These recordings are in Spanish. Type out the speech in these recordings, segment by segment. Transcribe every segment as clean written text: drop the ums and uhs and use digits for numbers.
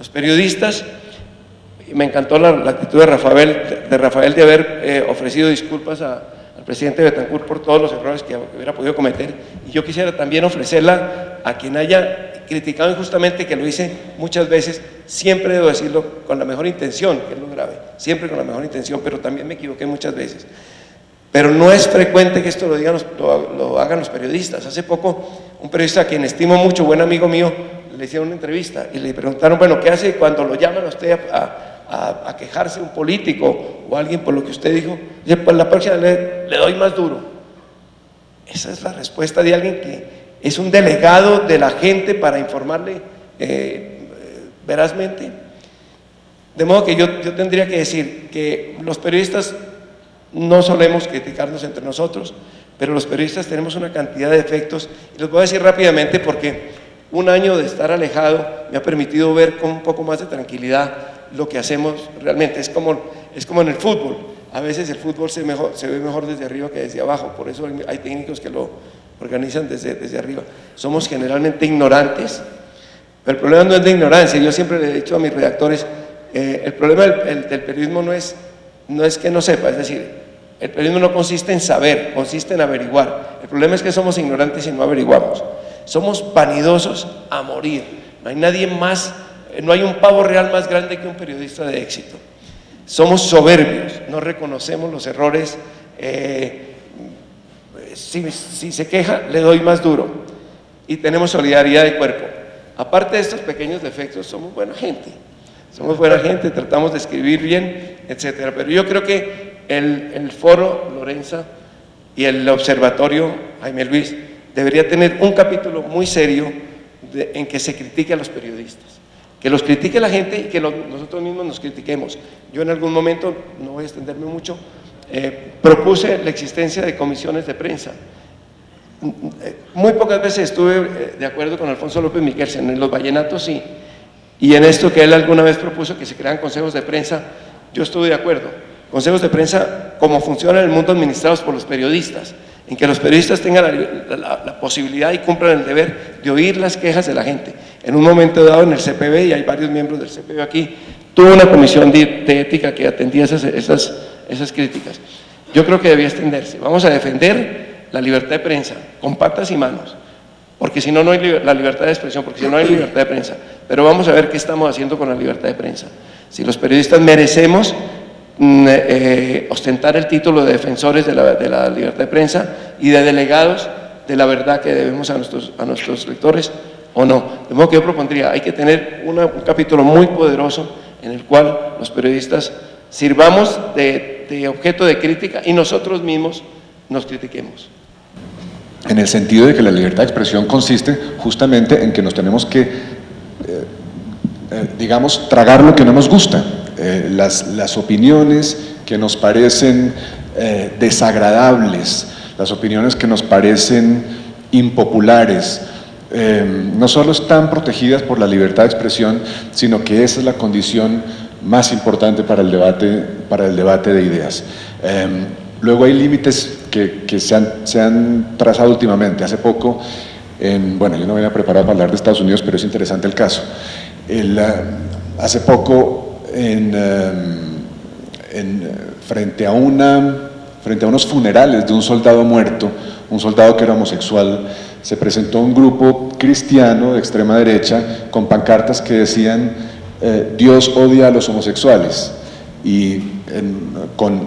Los periodistas, me encantó la actitud de Rafael de haber ofrecido disculpas al presidente Betancourt por todos los errores que hubiera podido cometer, y yo quisiera también ofrecerla a quien haya criticado injustamente, que lo hice muchas veces, siempre debo decirlo con la mejor intención, que es lo grave, siempre con la mejor intención, pero también me equivoqué muchas veces. Pero no es frecuente que esto lo hagan los periodistas. Hace poco, un periodista a quien estimo mucho, buen amigo mío, le hicieron una entrevista y le preguntaron, bueno, ¿qué hace cuando lo llaman a usted a quejarse un político o alguien por lo que usted dijo? Dice, pues la próxima le doy más duro. Esa es la respuesta de alguien que es un delegado de la gente para informarle verazmente. De modo que yo tendría que decir que los periodistas no solemos criticarnos entre nosotros, pero los periodistas tenemos una cantidad de defectos, y los voy a decir rápidamente porque un año de estar alejado me ha permitido ver con un poco más de tranquilidad lo que hacemos realmente. Es como en el fútbol, a veces el fútbol se ve mejor desde arriba que desde abajo, por eso hay técnicos que lo organizan desde arriba. Somos generalmente ignorantes, pero el problema no es de ignorancia. Yo siempre le he dicho a mis redactores, el problema del periodismo no es que no sepa, es decir, el periodismo no consiste en saber, consiste en averiguar. El problema es que somos ignorantes y no averiguamos. Somos vanidosos a morir. No hay nadie más, no hay un pavo real más grande que un periodista de éxito. Somos soberbios, no reconocemos los errores. Si se queja, le doy más duro. Y tenemos solidaridad de cuerpo. Aparte de estos pequeños defectos, somos buena gente. Somos buena gente, tratamos de escribir bien, etcétera. Pero yo creo que el foro Lorenza y el observatorio Jaime Luis debería tener un capítulo muy serio en que se critique a los periodistas, que los critique la gente y que nosotros mismos nos critiquemos. Yo en algún momento, no voy a extenderme mucho, propuse la existencia de comisiones de prensa. Muy pocas veces estuve de acuerdo con Alfonso López Miquelsen, en los vallenatos sí, y en esto que él alguna vez propuso que se crean consejos de prensa, yo estuve de acuerdo. Consejos de prensa como funcionan en el mundo administrados por los periodistas, en que los periodistas tengan la posibilidad y cumplan el deber de oír las quejas de la gente. En un momento dado en el CPB, y hay varios miembros del CPB aquí, tuvo una comisión de ética que atendía esas críticas. Yo creo que debía extenderse. Vamos a defender la libertad de prensa con patas y manos, porque si no, no hay la libertad de expresión, porque si no hay libertad de prensa. Pero vamos a ver qué estamos haciendo con la libertad de prensa. Si los periodistas merecemos ostentar el título de defensores de la libertad de prensa y de delegados de la verdad que debemos a nuestros lectores o no. De modo que yo propondría, hay que tener un capítulo muy poderoso en el cual los periodistas sirvamos de objeto de crítica y nosotros mismos nos critiquemos. En el sentido de que la libertad de expresión consiste justamente en que nos tenemos que, digamos, tragar lo que no nos gusta. Las opiniones que nos parecen desagradables, las opiniones que nos parecen impopulares, no solo están protegidas por la libertad de expresión, sino que esa es la condición más importante para el debate de ideas. Luego hay límites que se han trazado últimamente. Hace poco, bueno, yo no venía preparado para hablar de Estados Unidos, pero es interesante el caso. Hace poco, frente a unos funerales de un soldado muerto, un soldado que era homosexual, se presentó un grupo cristiano de extrema derecha con pancartas que decían Dios odia a los homosexuales, y con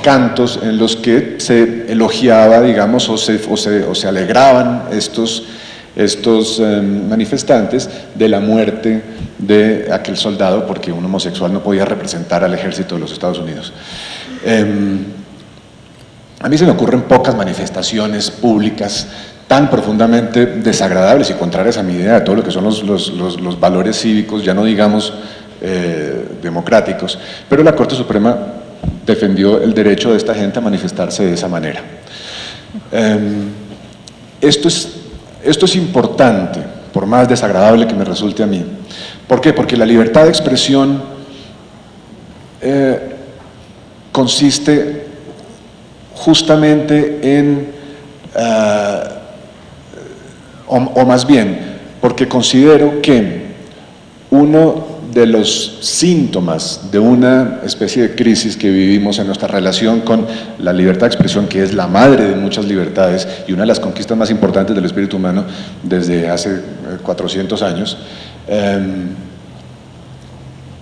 cantos en los que se elogiaba, digamos, o se alegraban estos manifestantes de la muerte de aquel soldado, porque un homosexual no podía representar al ejército de los Estados Unidos. A mí se me ocurren pocas manifestaciones públicas tan profundamente desagradables y contrarias a mi idea de todo lo que son los valores cívicos, ya no digamos democráticos, pero la Corte Suprema defendió el derecho de esta gente a manifestarse de esa manera. Esto es importante, por más desagradable que me resulte a mí. ¿Por qué? Porque la libertad de expresión consiste justamente en, o más bien, porque considero que uno de los síntomas de una especie de crisis que vivimos en nuestra relación con la libertad de expresión, que es la madre de muchas libertades y una de las conquistas más importantes del espíritu humano desde hace 400 años,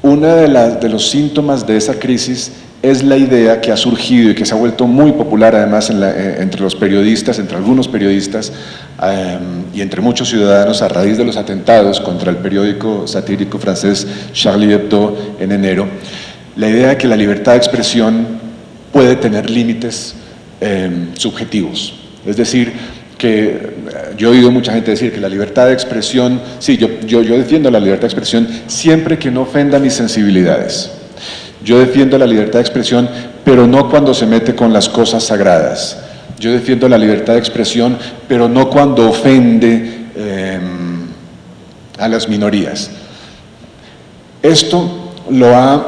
uno de los síntomas de esa crisis es la idea que ha surgido y que se ha vuelto muy popular además entre los periodistas, entre algunos periodistas y entre muchos ciudadanos a raíz de los atentados contra el periódico satírico francés Charlie Hebdo en enero, la idea de que la libertad de expresión puede tener límites subjetivos. Es decir, que yo he oído mucha gente decir que la libertad de expresión, sí, yo defiendo la libertad de expresión siempre que no ofenda mis sensibilidades. Yo defiendo la libertad de expresión, pero no cuando se mete con las cosas sagradas. Yo defiendo la libertad de expresión, pero no cuando ofende a las minorías. Esto lo ha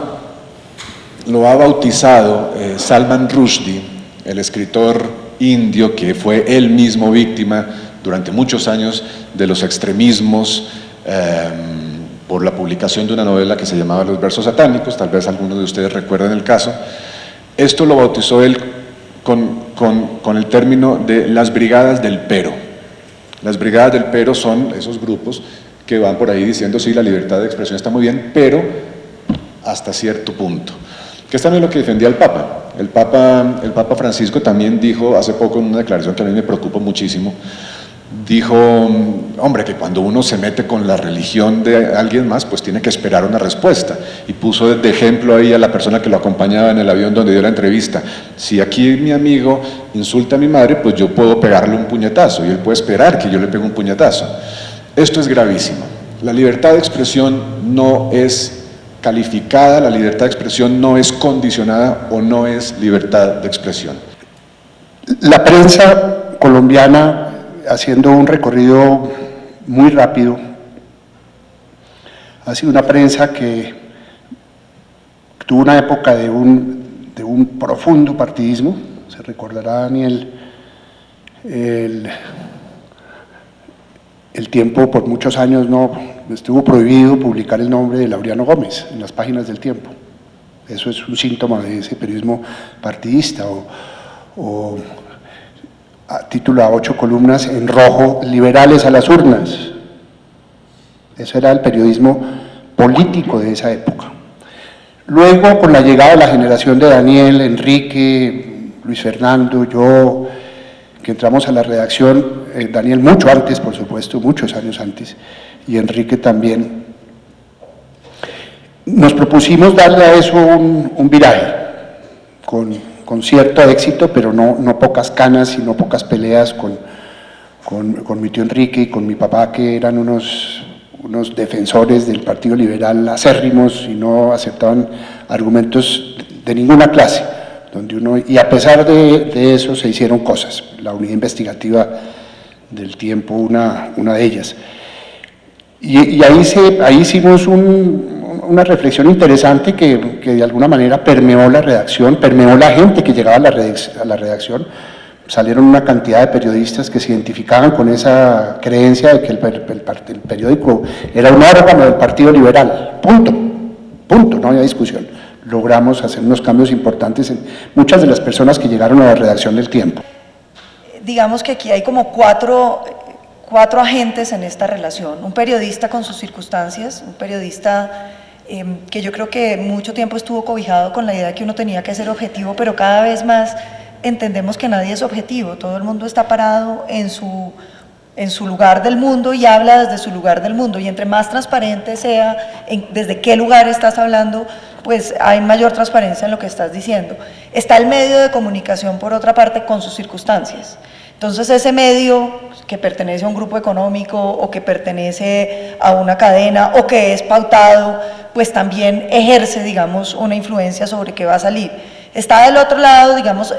bautizado Salman Rushdie, el escritor indio que fue él mismo víctima durante muchos años de los extremismos por la publicación de una novela que se llamaba Los versos satánicos, tal vez algunos de ustedes recuerden el caso. Esto lo bautizó él con el término de las brigadas del pero. Las brigadas del pero son esos grupos que van por ahí diciendo sí, la libertad de expresión está muy bien, pero hasta cierto punto. Que es también lo que defendía el Papa. El Papa Francisco también dijo hace poco en una declaración que a mí me preocupa muchísimo, dijo, hombre, que cuando uno se mete con la religión de alguien más, pues tiene que esperar una respuesta. Y puso de ejemplo ahí a la persona que lo acompañaba en el avión donde dio la entrevista. Si aquí mi amigo insulta a mi madre, pues yo puedo pegarle un puñetazo y él puede esperar que yo le pegue un puñetazo. Esto es gravísimo. La libertad de expresión no es calificada, la libertad de expresión no es condicionada o no es libertad de expresión. La prensa colombiana, haciendo un recorrido muy rápido, ha sido una prensa que tuvo una época de un profundo partidismo. Se recordará, Daniel, el tiempo por muchos años estuvo prohibido publicar el nombre de Laureano Gómez en las páginas del Tiempo. Eso es un síntoma de ese periodismo partidista. O a título a 8 columnas en rojo, liberales a las urnas. Eso era el periodismo político de esa época. Luego, con la llegada de la generación de Daniel, Enrique, Luis Fernando, yo, que entramos a la redacción, Daniel mucho antes, por supuesto, muchos años antes, y Enrique también, nos propusimos darle a eso un viraje, con cierto éxito, pero no pocas canas y no pocas peleas con mi tío Enrique y con mi papá, que eran unos defensores del Partido Liberal acérrimos y no aceptaban argumentos de ninguna clase, y a pesar de eso se hicieron cosas. La unidad investigativa del Tiempo, una de ellas. Y ahí hicimos una reflexión interesante que de alguna manera permeó la redacción, permeó la gente que llegaba a la redacción. Salieron una cantidad de periodistas que se identificaban con esa creencia de que el periódico era un órgano del Partido Liberal, punto, no había discusión. Logramos hacer unos cambios importantes en muchas de las personas que llegaron a la redacción del Tiempo. Digamos que aquí hay como cuatro agentes en esta relación: un periodista con sus circunstancias, un periodista que yo creo que mucho tiempo estuvo cobijado con la idea de que uno tenía que ser objetivo, pero cada vez más entendemos que nadie es objetivo, todo el mundo está parado en su lugar del mundo y habla desde su lugar del mundo, y entre más transparente sea desde qué lugar estás hablando, pues hay mayor transparencia en lo que estás diciendo. Está el medio de comunicación, por otra parte, con sus circunstancias. Entonces ese medio que pertenece a un grupo económico o que pertenece a una cadena o que es pautado, pues también ejerce, digamos, una influencia sobre qué va a salir. Está del otro lado, digamos,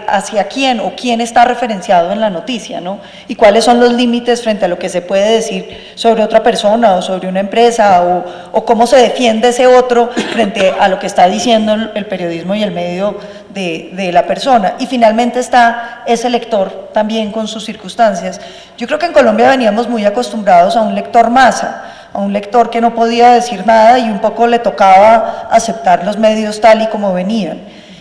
hacia quién o quién está referenciado en la noticia, ¿no? Y cuáles son los límites frente a lo que se puede decir sobre otra persona o sobre una empresa, o cómo se defiende ese otro frente a lo que está diciendo el periodismo y el medio de la persona. Y finalmente está ese lector también con sus circunstancias. Yo creo que en Colombia veníamos muy acostumbrados a un lector masa, a un lector que no podía decir nada y un poco le tocaba aceptar los medios tal y como venían.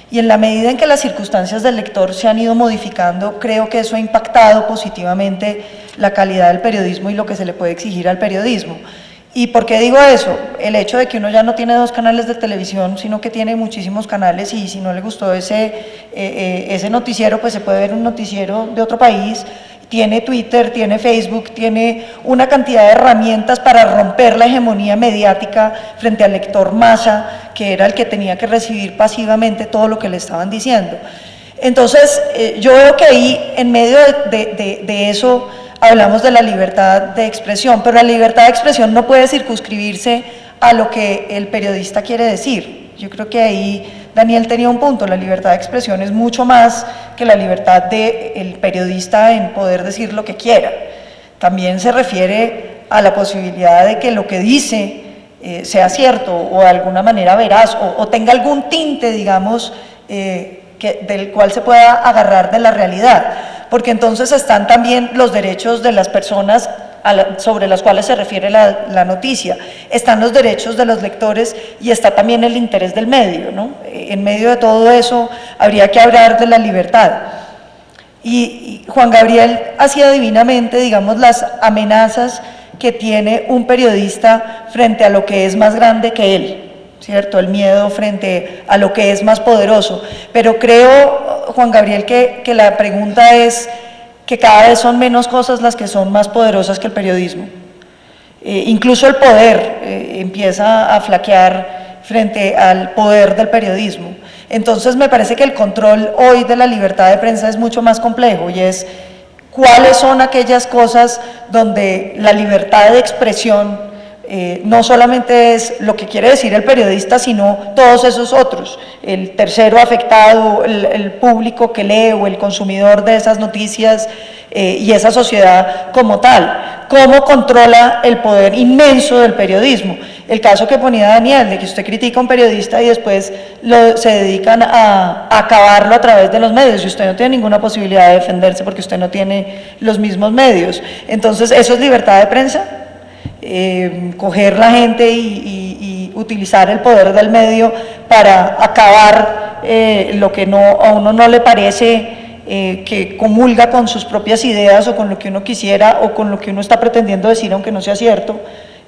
Y en la medida en que las circunstancias del lector se han ido modificando, creo que eso ha impactado positivamente la calidad del periodismo y lo que se le puede exigir al periodismo. ¿Y por qué digo eso? El hecho de que uno ya no tiene 2 canales de televisión, sino que tiene muchísimos canales, y si no le gustó ese noticiero, pues se puede ver un noticiero de otro país. Tiene Twitter, tiene Facebook, tiene una cantidad de herramientas para romper la hegemonía mediática frente al lector masa, que era el que tenía que recibir pasivamente todo lo que le estaban diciendo. Entonces, yo veo que ahí, en medio de eso, hablamos de la libertad de expresión, pero la libertad de expresión no puede circunscribirse a lo que el periodista quiere decir. Yo creo que ahí Daniel tenía un punto, la libertad de expresión es mucho más que la libertad del periodista en poder decir lo que quiera. También se refiere a la posibilidad de que lo que dice sea cierto o de alguna manera veraz o tenga algún tinte, digamos, del cual se pueda agarrar de la realidad, porque entonces están también los derechos de las personas sobre las cuales se refiere la noticia, están los derechos de los lectores y está también el interés del medio, ¿no? En medio de todo eso habría que hablar de la libertad. Y Juan Gabriel hacía divinamente, digamos, las amenazas que tiene un periodista frente a lo que es más grande que él, ¿cierto? El miedo frente a lo que es más poderoso. Pero creo, Juan Gabriel, que la pregunta es que cada vez son menos cosas las que son más poderosas que el periodismo. Incluso el poder empieza a flaquear frente al poder del periodismo. Entonces me parece que el control hoy de la libertad de prensa es mucho más complejo y es cuáles son aquellas cosas donde la libertad de expresión no solamente es lo que quiere decir el periodista, sino todos esos otros, el tercero afectado, el público que lee o el consumidor de esas noticias y esa sociedad como tal. ¿Cómo controla el poder inmenso del periodismo? El caso que ponía Daniel, de que usted critica a un periodista y después se dedican a acabarlo a través de los medios y usted no tiene ninguna posibilidad de defenderse porque usted no tiene los mismos medios. Entonces, ¿eso es libertad de prensa? Coger la gente y utilizar el poder del medio para acabar lo que a uno no le parece que comulga con sus propias ideas o con lo que uno quisiera o con lo que uno está pretendiendo decir aunque no sea cierto.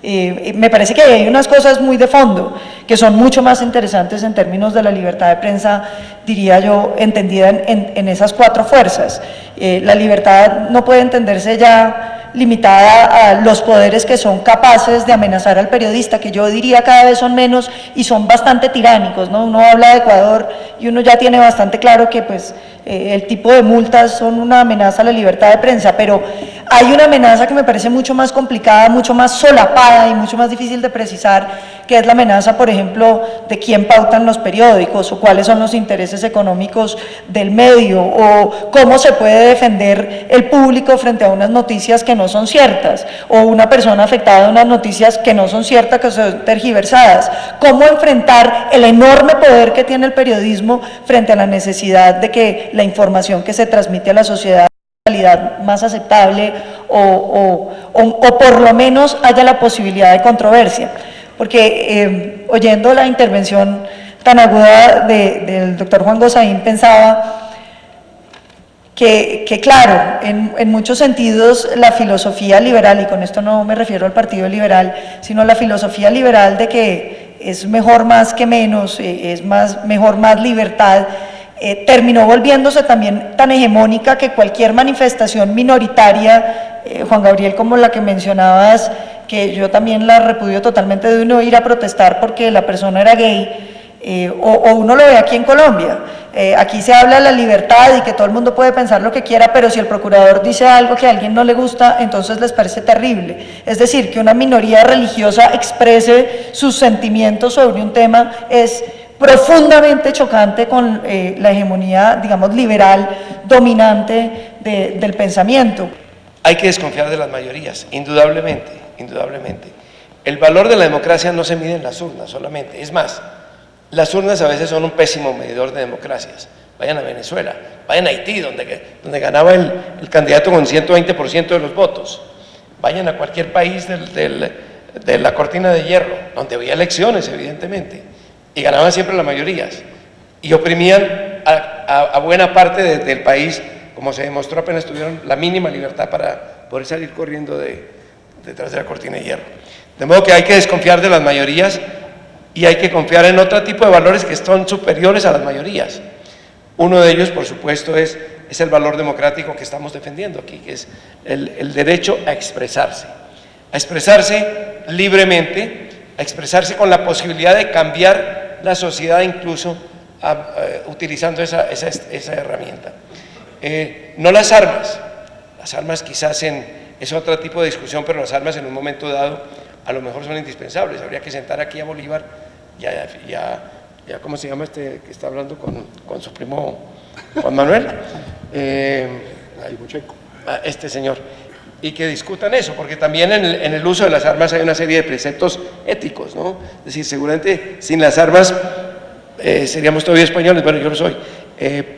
Me parece que hay unas cosas muy de fondo que son mucho más interesantes en términos de la libertad de prensa, diría yo, entendida en esas 4 fuerzas. La libertad no puede entenderse ya limitada a los poderes que son capaces de amenazar al periodista, que yo diría cada vez son menos y son bastante tiránicos, ¿no? Uno habla de Ecuador y uno ya tiene bastante claro que pues el tipo de multas son una amenaza a la libertad de prensa, pero hay una amenaza que me parece mucho más complicada, mucho más solapada y mucho más difícil de precisar, que es la amenaza, por ejemplo, de quién pautan los periódicos o cuáles son los intereses económicos del medio o cómo se puede defender el público frente a unas noticias que no son ciertas o una persona afectada de unas noticias que no son ciertas, que son tergiversadas. Cómo enfrentar el enorme poder que tiene el periodismo frente a la necesidad de que la información que se transmite a la sociedad calidad más aceptable o por lo menos haya la posibilidad de controversia. Porque oyendo la intervención tan aguda del doctor Juan Gosaín pensaba que claro, en muchos sentidos la filosofía liberal, y con esto no me refiero al Partido Liberal, sino la filosofía liberal de que es mejor más que menos, mejor más libertad, terminó volviéndose también tan hegemónica que cualquier manifestación minoritaria, Juan Gabriel, como la que mencionabas, que yo también la repudio totalmente, de uno ir a protestar porque la persona era gay, o uno lo ve aquí en Colombia. Aquí se habla de la libertad y que todo el mundo puede pensar lo que quiera, pero si el procurador dice algo que a alguien no le gusta, entonces les parece terrible. Es decir, que una minoría religiosa exprese sus sentimientos sobre un tema es profundamente chocante con la hegemonía, digamos, liberal dominante del pensamiento. Hay que desconfiar de las mayorías, indudablemente, indudablemente. El valor de la democracia no se mide en las urnas solamente, es más, las urnas a veces son un pésimo medidor de democracias. Vayan a Venezuela, vayan a Haití, donde ganaba el candidato con 120% de los votos. Vayan a cualquier país de la cortina de hierro, donde había elecciones, evidentemente, y ganaban siempre las mayorías, y oprimían a buena parte del país, como se demostró apenas tuvieron la mínima libertad para poder salir corriendo detrás de la cortina de hierro. De modo que hay que desconfiar de las mayorías y hay que confiar en otro tipo de valores que son superiores a las mayorías. Uno de ellos, por supuesto, es el valor democrático que estamos defendiendo aquí, que es el derecho a expresarse libremente, a expresarse con la posibilidad de cambiar la sociedad incluso utilizando esa herramienta. No las armas quizás es otro tipo de discusión, pero las armas en un momento dado a lo mejor son indispensables. Habría que sentar aquí a Bolívar ya ¿cómo se llama este que está hablando con su primo Juan Manuel? Este señor, y que discutan eso, porque también en el uso de las armas hay una serie de preceptos éticos, ¿no? Es decir, seguramente sin las armas seríamos todavía españoles, bueno, yo lo soy,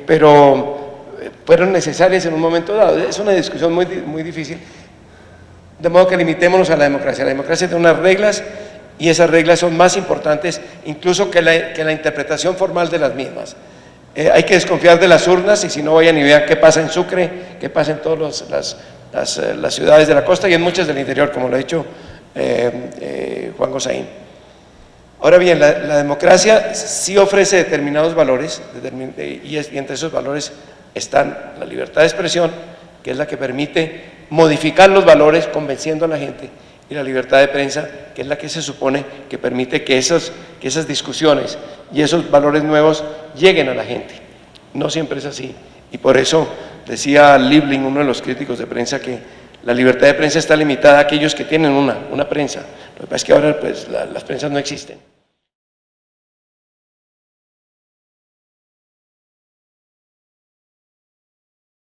pero fueron necesarias en un momento dado. Es una discusión muy difícil, de modo que limitémonos a la democracia. La democracia tiene unas reglas y esas reglas son más importantes incluso que la interpretación formal de las mismas. Hay que desconfiar de las urnas, y si no, vayan y vean qué pasa en Sucre, qué pasa en todas las ciudades de la costa y en muchas del interior, como lo ha dicho Juan Gosaín. Ahora bien, la democracia sí ofrece determinados valores, y entre esos valores están la libertad de expresión, que es la que permite modificar los valores convenciendo a la gente, y la libertad de prensa, que es la que se supone que permite que esas discusiones y esos valores nuevos lleguen a la gente. No siempre es así, y por eso decía Liebling, uno de los críticos de prensa, que la libertad de prensa está limitada a aquellos que tienen una prensa. Lo que pasa es que ahora pues, las prensas no existen.